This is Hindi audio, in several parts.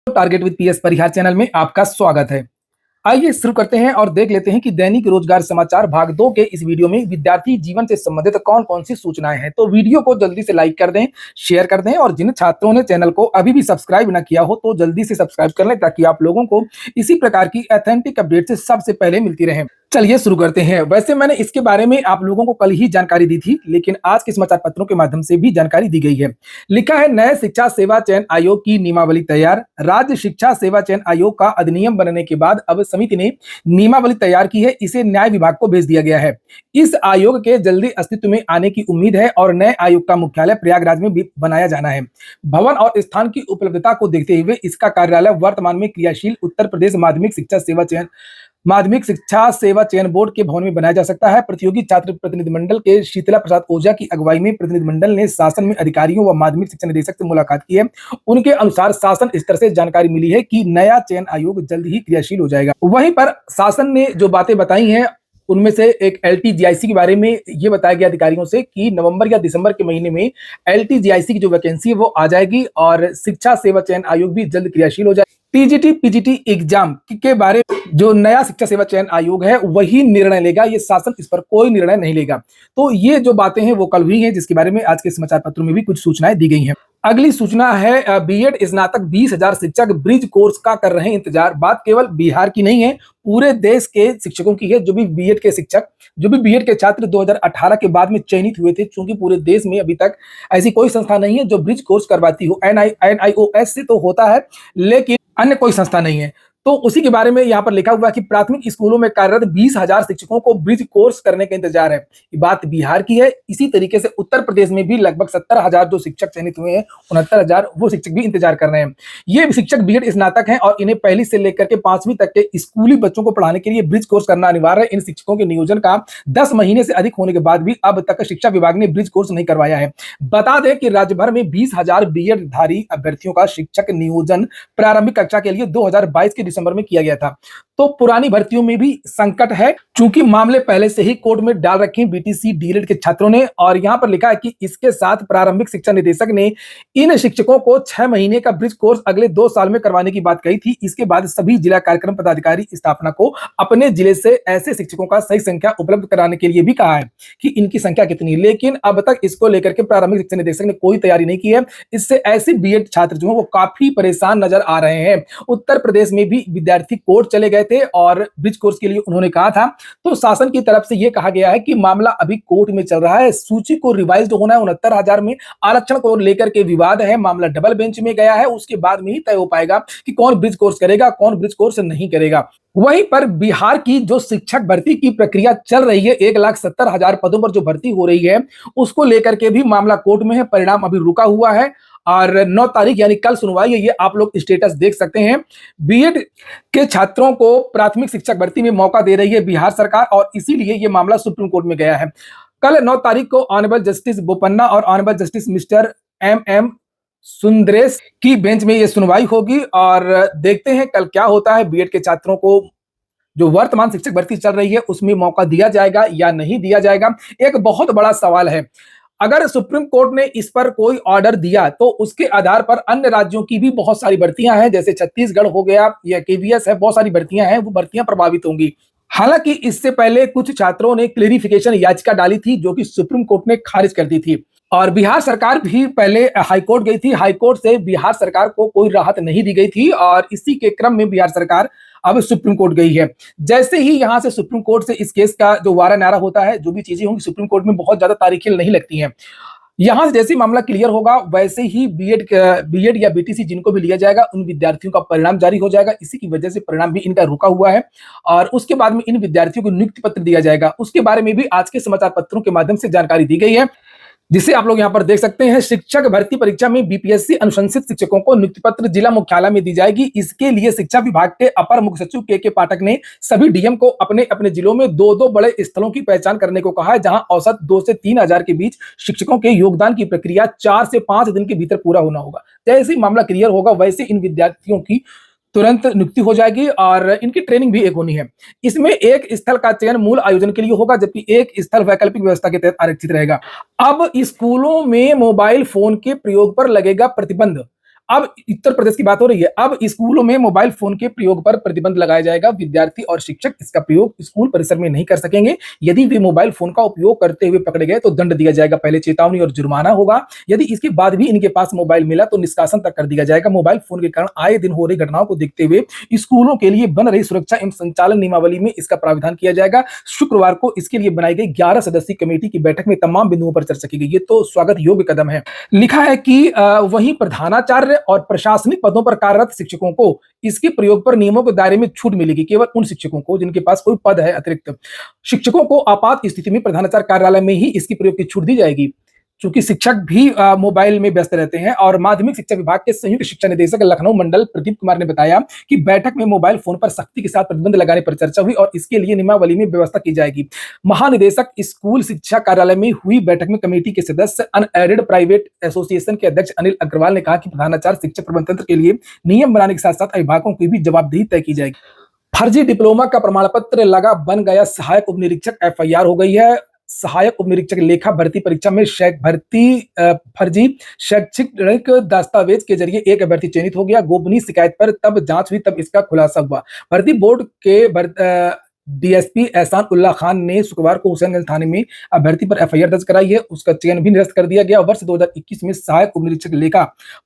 Target with PS Parihar channel में आपका स्वागत है। आइए शुरू करते हैं और देख लेते हैं कि दैनिक रोजगार समाचार भाग 2 के इस वीडियो में विद्यार्थी जीवन से संबंधित कौन-कौन सी सूचनाएं हैं। तो वीडियो को जल्दी से लाइक कर दें, शेयर कर दें और जिन छात्रों ने चैनल को अभी भी सब्सक्राइब ना किया हो तो जल्दी से सब्सक्राइब कर लें ताकि आप लोगों को इसी प्रकार की ऑथेंटिक अपडेट सबसे पहले मिलती रहे। चलिए शुरू करते हैं। वैसे मैंने इसके बारे में आप लोगों को कल ही जानकारी दी थी, लेकिन आज के समाचार पत्रों के माध्यम से भी जानकारी दी गई है। लिखा है, नए शिक्षा सेवा चयन आयोग की नियमावली तैयार। राज्य शिक्षा सेवा चयन आयोग का अधिनियम बनने के बाद अब समिति ने नियमावली तैयार की है, इसे न्याय विभाग को भेज दिया गया है। इस आयोग के जल्दी अस्तित्व में आने की उम्मीद है और नए आयोग का मुख्यालय प्रयागराज में भी बनाया जाना है। भवन और स्थान की उपलब्धता को देखते हुए इसका कार्यालय वर्तमान में क्रियाशील उत्तर प्रदेश माध्यमिक शिक्षा सेवा चयन बोर्ड के भवन में बनाया जा सकता है। प्रतियोगी छात्र प्रतिनिधिमंडल के शीतला प्रसाद ओझा की अगुवाई में प्रतिनिधिमंडल ने शासन में अधिकारियों व माध्यमिक शिक्षा निदेशक से मुलाकात की है। उनके अनुसार शासन स्तर से जानकारी मिली है कि नया चयन आयोग जल्द ही क्रियाशील हो जाएगा। वहीं पर शासन ने जो बातें बताई हैं उनमें से एक LTGIC के बारे में ये बताया गया अधिकारियों से कि नवंबर या दिसंबर के महीने में LTGIC की जो वैकेंसी है वो आ जाएगी और शिक्षा सेवा चयन आयोग भी जल्द क्रियाशील हो जाएगा। TGT PGT एग्जाम के बारे में जो नया शिक्षा सेवा चयन आयोग है वही निर्णय लेगा, ये शासन इस पर कोई निर्णय नहीं लेगा। तो ये जो बातें हैं वो कल हुई हैं, जिसके बारे में आज के समाचार पत्रों में भी कुछ सूचनाएं दी गई हैं। अगली सूचना है, बीएड स्नातक 20,000 शिक्षक ब्रिज कोर्स का कर रहे हैं इंतजार। बात केवल बिहार की नहीं है, पूरे देश के शिक्षकों की है। जो भी बीएड के छात्र 2018 के बाद में चयनित हुए थे, चूंकि पूरे देश में अभी तक ऐसी कोई संस्था नहीं है जो ब्रिज कोर्स करवाती हो। NIOS से तो होता है लेकिन अन्य कोई संस्था नहीं है। तो उसी के बारे में यहाँ पर लिखा हुआ है कि प्राथमिक स्कूलों में कार्यरत 20,000 शिक्षकों को ब्रिज कोर्स करने का इंतजार है। ये बात बिहार की है। इसी तरीके से उत्तर प्रदेश में भी लगभग 70,000 जो शिक्षक चयनित हुए हैं, 69,000 वो शिक्षक भी इंतजार कर रहे हैं। ये शिक्षक बीएड स्नातक हैं और इन्हें पहली से लेकर के 5वीं तक के स्कूली बच्चों को पढ़ाने के लिए ब्रिज कोर्स करना अनिवार्य है। इन शिक्षकों के नियोजन का 10 महीने से अधिक होने के बाद भी अब तक शिक्षा विभाग ने ब्रिज कोर्स नहीं करवाया है। बता दें कि राज्य भर में 20,000 बीएड धारी अभ्यर्थियों का शिक्षक नियोजन प्रारंभिक कक्षा के लिए 2022 के दिसंबर में किया गया था। तो पुरानी भर्तियों में भी संकट है, चूंकि मामले पहले से ही कोर्ट में डाल रखे हैं BTC डीएलएड के छात्रों ने। और यहां पर लिखा है कि इसके साथ प्रारंभिक शिक्षा निदेशक ने इन शिक्षकों को 6 महीने का ब्रिज कोर्स अगले 2 साल में करवाने की बात कही थी। इसके बाद सभी जिला कार्यक्रम पदाधिकारी स्थापना को अपने जिले से ऐसे शिक्षकों का सही संख्या उपलब्ध कराने के लिए भी कहा है कि इनकी संख्या कितनी, लेकिन अब तक इसको लेकर के प्रारंभिक शिक्षा निदेशक ने कोई तैयारी नहीं की है। इससे ऐसे बीएड छात्र जो है वो काफी परेशान नजर आ रहे हैं। उत्तर प्रदेश में भी विद्यार्थी कोर्ट चले गए थे और ब्रिज कोर्स के लिए उन्होंने कहा था। तो शासन की तरफ से यह कहा गया है कि मामला अभी कोर्ट में चल रहा है। सूची को रिवाइज्ड होना है। 69,000 में आरक्षण को लेकर के विवाद है। मामला डबल बेंच में गया है। उसके बाद में ही तय हो पाएगा कि कौन ब्रिज कोर्स करेगा, कौन ब्रिज कोर्स नहीं करेगा। वहीं पर बिहार की जो शिक्षक भर्ती की प्रक्रिया चल रही है, 1,70,000 पदों पर जो भर्ती हो रही है, उसको लेकर के भी मामला कोर्ट में है। परिणाम अभी रुका हुआ है और 9 तारीख यानी कल सुनवाई है। ये आप लोग स्टेटस देख सकते हैं। बीएड के छात्रों को प्राथमिक शिक्षक भर्ती में मौका दे रही है बिहार सरकार और इसीलिए ये मामला सुप्रीम कोर्ट में गया है। कल 9 तारीख को ऑनरेबल जस्टिस बोपन्ना और honourable justice mister MM Sundaresh की बेंच में ये सुनवाई होगी और देखते हैं कल क्या होता है। बीएड के छात्रों को जो वर्तमान शिक्षक भर्ती चल रही है उसमें मौका दिया जाएगा या नहीं दिया जाएगा, एक बहुत बड़ा सवाल है। अगर सुप्रीम कोर्ट ने इस पर कोई ऑर्डर दिया तो उसके आधार पर अन्य राज्यों की भी बहुत सारी भर्तियां हैं, जैसे छत्तीसगढ़ हो गया या KVS है, बहुत सारी भर्तियां हैं, वो भर्तियां प्रभावित होंगी। हालांकि इससे पहले कुछ छात्रों ने क्लेरिफिकेशन याचिका डाली थी जो कि सुप्रीम कोर्ट ने खारिज कर दी थी और बिहार सरकार भी पहले हाईकोर्ट गई थी। हाईकोर्ट से बिहार सरकार को कोई राहत नहीं दी गई थी और इसी के क्रम में बिहार सरकार अब सुप्रीम कोर्ट गई है। जैसे ही यहां से सुप्रीम कोर्ट से इस केस का जो वारा नारा होता है, जो भी चीजें होंगी, सुप्रीम कोर्ट में बहुत ज्यादा तारीखें नहीं लगती हैं। यहां से जैसे मामला क्लियर होगा वैसे ही बीएड या BTC जिनको भी लिया जाएगा उन विद्यार्थियों का परिणाम जारी हो जाएगा। इसी की वजह से परिणाम भी इनका रुका हुआ है और उसके बाद में इन विद्यार्थियों को नियुक्ति पत्र दिया जाएगा। उसके बारे में भी आज के समाचार पत्रों के माध्यम से जानकारी दी गई है, जिसे आप लोग यहां पर देख सकते हैं। शिक्षक भर्ती परीक्षा में BPSC अनुशंसित शिक्षकों को नियुक्ति पत्र जिला मुख्यालय में दी जाएगी। इसके लिए शिक्षा विभाग के अपर मुख्य सचिव के पाठक ने सभी डीएम को अपने अपने जिलों में 2-2 बड़े स्थलों की पहचान करने को कहा है, जहां औसत 2 से 3,000 के बीच शिक्षकों के योगदान की प्रक्रिया 4 से 5 दिन के भीतर पूरा होना होगा। जैसे ही मामला क्लियर होगा वैसे इन विद्यार्थियों की तुरंत नियुक्ति हो जाएगी और इनकी ट्रेनिंग भी एक होनी है। इसमें एक स्थल का चयन मूल आयोजन के लिए होगा, जबकि एक स्थल वैकल्पिक व्यवस्था के तहत आरक्षित रहेगा। अब स्कूलों में मोबाइल फोन के प्रयोग पर लगेगा प्रतिबंध। अब उत्तर प्रदेश की बात हो रही है। अब स्कूलों में मोबाइल फोन के प्रयोग पर प्रतिबंध लगाया जाएगा। विद्यार्थी और शिक्षक इसका प्रयोग स्कूल परिसर में नहीं कर सकेंगे। यदि वे मोबाइल फोन का उपयोग करते हुए पकड़े गए तो दंड दिया जाएगा। पहले चेतावनी और जुर्माना होगा। यदि इसके बाद भी इनके पास मोबाइल मिला तो निष्कासन तक कर दिया जाएगा। मोबाइल फोन के कारण आए दिन हो रही घटनाओं को देखते हुए स्कूलों के लिए बन रही सुरक्षा एवं संचालन नियमावली में इसका प्रावधान किया जाएगा। शुक्रवार को इसके लिए बनाई गई 11 सदस्यीय कमेटी की बैठक में तमाम बिंदुओं पर चर्चा की गई। ये तो स्वागत योग्य कदम है। लिखा है कि वहीं प्रधानाचार्य और प्रशासनिक पदों पर कार्यरत शिक्षकों को इसके प्रयोग पर नियमों के दायरे में छूट मिलेगी। केवल उन शिक्षकों को जिनके पास कोई पद है अतिरिक्त। शिक्षकों को आपात स्थिति में प्रधानाचार्य कार्यालय में ही इसकी प्रयोग की छूट दी जाएगी। चूंकि शिक्षक भी मोबाइल में व्यस्त रहते हैं। और माध्यमिक शिक्षा विभाग के संयुक्त शिक्षा निदेशक लखनऊ मंडल प्रदीप कुमार ने बताया कि बैठक में मोबाइल फोन पर सख्ती के साथ प्रतिबंध लगाने पर चर्चा हुई और इसके लिए नियमावली में व्यवस्था की जाएगी। महानिदेशक स्कूल शिक्षा कार्यालय में हुई बैठक में कमेटी के सदस्य अनएडेड प्राइवेट एसोसिएशन के अध्यक्ष अनिल अग्रवाल ने कहा कि प्रधानाचार्य शिक्षक प्रबंध तंत्र के लिए नियम बनाने के साथ साथ अभिभावकों की भी जवाबदेही तय की जाएगी। फर्जी डिप्लोमा का प्रमाण पत्र लगा बन गया सहायक उप निरीक्षक। एफआईआर हो गई है। सहायक उप निरीक्षक लेखा भर्ती परीक्षा में फर्जी शैक्षिक दस्तावेज के जरिए एक अभ्यर्थी चयनित हो गया। गोपनीय शिकायत पर तब जांच हुई, तब इसका खुलासा हुआ। भर्ती बोर्ड के डीएसपी एहसान उल्लाह खान ने शुक्रवार को हुसैनगंज थाने में अभ्यर्थी पर एफआईआर दर्ज कराई है। उसका चयन भी निरस्त कर दिया गया। वर्ष 2021 में सहायक उप निरीक्षक लेखा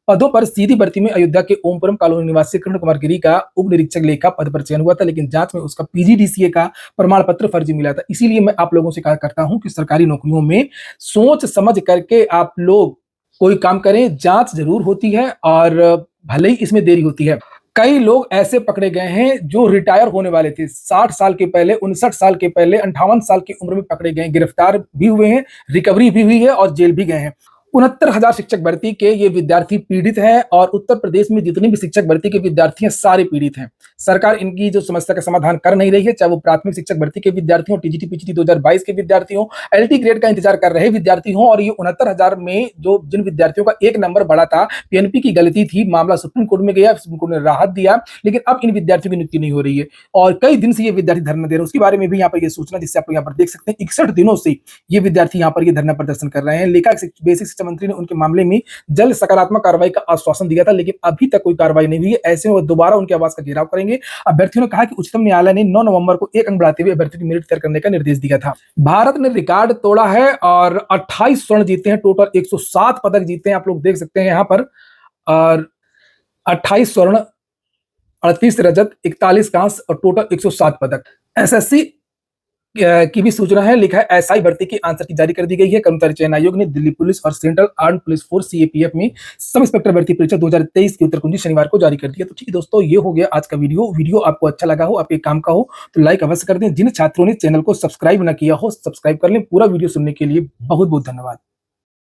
पदों पर सीधी भर्ती में अयोध्या के ओमपुरम कॉलोनी निवासी कृष्ण कुमार गिरी का उप निरीक्षक लेखा पद पर चयन हुआ था, लेकिन जांच में उसका पीजीडीसीए का प्रमाण पत्र फर्जी मिला था। इसीलिए मैं आप लोगों से कहा करता हूं कि सरकारी नौकरियों में सोच समझ करके आप लोग कोई काम करें। जांच जरूर होती है और भले ही इसमें देरी होती है। कई लोग ऐसे पकड़े गए हैं जो रिटायर होने वाले थे 60 साल के पहले, 59 साल के पहले, 58 साल की उम्र में पकड़े गए, गिरफ्तार भी हुए हैं, रिकवरी भी हुई है और जेल भी गए हैं। 69,000 शिक्षक भर्ती के ये विद्यार्थी पीड़ित हैं और उत्तर प्रदेश में जितने भी शिक्षक भर्ती के विद्यार्थी हैं सारे पीड़ित हैं। सरकार इनकी जो समस्या का समाधान कर नहीं रही है, चाहे वो प्राथमिक शिक्षक भर्ती के विद्यार्थी हो, टीजीटी पीजीटी 2022 के विद्यार्थी हो, एलटी ग्रेड का इंतजार कर रहे विद्यार्थी हो। और ये 69,000 में जो जिन विद्यार्थियों का एक नंबर बढ़ा था, पीएनपी की गलती थी, मामला सुप्रीम कोर्ट में गया, सुप्रीम कोर्ट ने राहत दिया, लेकिन अब इन विद्यार्थियों की नियुक्ति नहीं हो रही है और कई दिन से ये विद्यार्थी धरना दे रहे हैं। उसके बारे में भी यहाँ पर ये सूचना, जिससे आप यहाँ पर देख सकते हैं 61 दिनों से ये विद्यार्थी यहाँ पर ये धरना प्रदर्शन कर रहे हैं। लेखा बेसिक शिक्षा मंत्री ने उनके मामले में जल्द सकारात्मक कार्रवाई का आश्वासन दिया था, लेकिन अभी तक कोई कार्रवाई नहीं हुई है। ऐसे में वो दोबारा उनकी आवाज का घेराव करेंगे। अभ्यर्थियों ने कहा कि उच्चतम न्यायालय ने 9 नवंबर को 1 अंक बढ़ाते हुए अभ्यर्थी की मेरिट तय करने का निर्देश दिया था। भारत ने रिकॉर्ड तोड़ा है और 28 स्वर्ण जीते हैं, टोटल 107 पदक जीते हैं। आप लोग देख सकते हैं यहाँ पर, और 28 स्वर्ण, 38 रजत, 41 कांस्य और टोटल 107 पदक। एसएससी की भी सूचना है। लिखा है एसआई भर्ती की आंसर की जारी कर दी गई है। कर्मचारी चयन आयोग ने दिल्ली पुलिस और central armed police force CAPF में सब इंस्पेक्टर भर्ती परीक्षा 2023 की उत्तर कुंजी शनिवार को जारी कर दी है। तो ठीक है दोस्तों, ये हो गया आज का वीडियो आपको अच्छा लगा हो, आपके काम का हो तो लाइक अवश्य कर दें। जिन छात्रों ने चैनल को सब्सक्राइब न किया हो, सब्सक्राइब कर लें। पूरा वीडियो सुनने के लिए बहुत बहुत धन्यवाद।